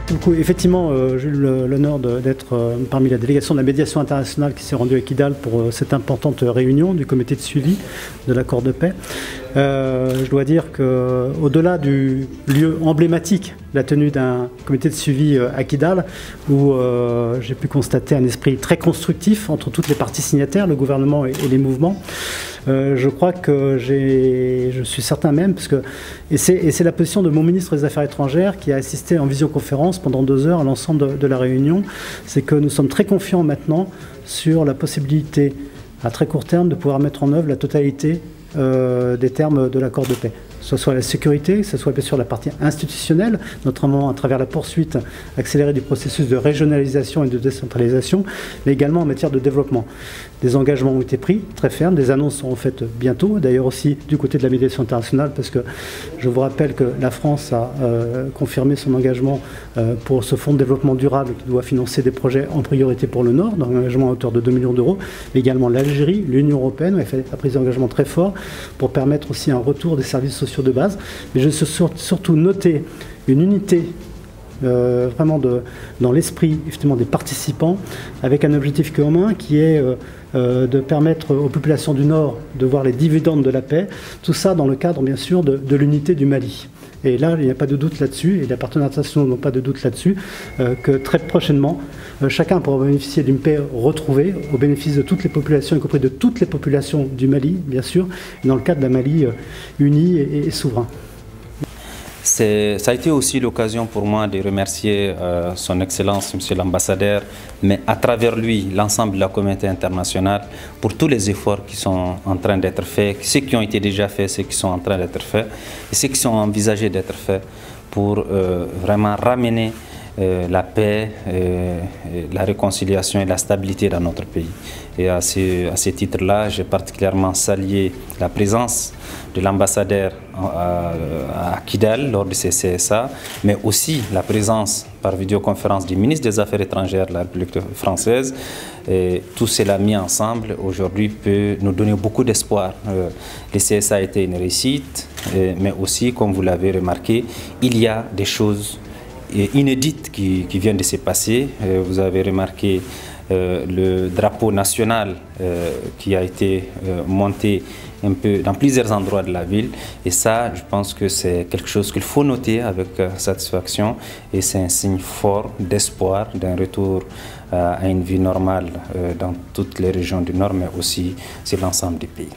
Pour le coup, effectivement, j'ai eu l'honneur d'être parmi la délégation de la médiation internationale qui s'est rendue à Kidal pour cette importante réunion du comité de suivi de l'accord de paix. Je dois dire qu'au-delà du lieu emblématique, la tenue d'un comité de suivi à Kidal, où j'ai pu constater un esprit très constructif entre toutes les parties signataires, le gouvernement et les mouvements, je crois que je suis certain même, et c'est la position de mon ministre des Affaires étrangères qui a assisté en visioconférence pendant 2 heures à l'ensemble de la réunion, c'est que nous sommes très confiants maintenant sur la possibilité à très court terme de pouvoir mettre en œuvre la totalité des termes de l'accord de paix. Que ce soit la sécurité, que ce soit bien sûr la partie institutionnelle, notamment à travers la poursuite accélérée du processus de régionalisation et de décentralisation, mais également en matière de développement. Des engagements ont été pris, très fermes, des annonces seront faites bientôt, d'ailleurs aussi du côté de la médiation internationale, parce que je vous rappelle que la France a confirmé son engagement pour ce fonds de développement durable qui doit financer des projets en priorité pour le Nord, d'un engagement à hauteur de 2 millions d'euros, mais également l'Algérie, l'Union européenne a pris des engagements très forts pour permettre aussi un retour des services sociaux de base. Mais je suis surtout noté une unité vraiment dans l'esprit effectivement des participants, avec un objectif commun qui est de permettre aux populations du Nord de voir les dividendes de la paix, tout ça dans le cadre bien sûr de l'unité du Mali. Et là, il n'y a pas de doute là-dessus, et les partenaires internationaux n'ont pas de doute là-dessus, que très prochainement, chacun pourra bénéficier d'une paix retrouvée au bénéfice de toutes les populations, y compris de toutes les populations du Mali, bien sûr, dans le cadre d'un Mali uni et souverain. Ça a été aussi l'occasion pour moi de remercier son Excellence, Monsieur l'ambassadeur, mais à travers lui, l'ensemble de la communauté internationale, pour tous les efforts qui sont en train d'être faits, ceux qui ont été déjà faits, ceux qui sont en train d'être faits, et ceux qui sont envisagés d'être faits pour vraiment ramener la paix, la réconciliation et la stabilité dans notre pays. Et à ce titre-là, j'ai particulièrement salué la présence de l'ambassadeur à Kidal lors de ces CSA, mais aussi la présence par vidéoconférence du ministre des Affaires étrangères de la République française. Et tout cela mis ensemble, aujourd'hui, peut nous donner beaucoup d'espoir. Le CSA a été une réussite, mais aussi, comme vous l'avez remarqué, il y a des choses inédites qui viennent de se passer. Vous avez remarqué le drapeau national qui a été monté un peu dans plusieurs endroits de la ville, et ça, je pense que c'est quelque chose qu'il faut noter avec satisfaction, et c'est un signe fort d'espoir d'un retour à une vie normale dans toutes les régions du Nord, mais aussi sur l'ensemble du pays.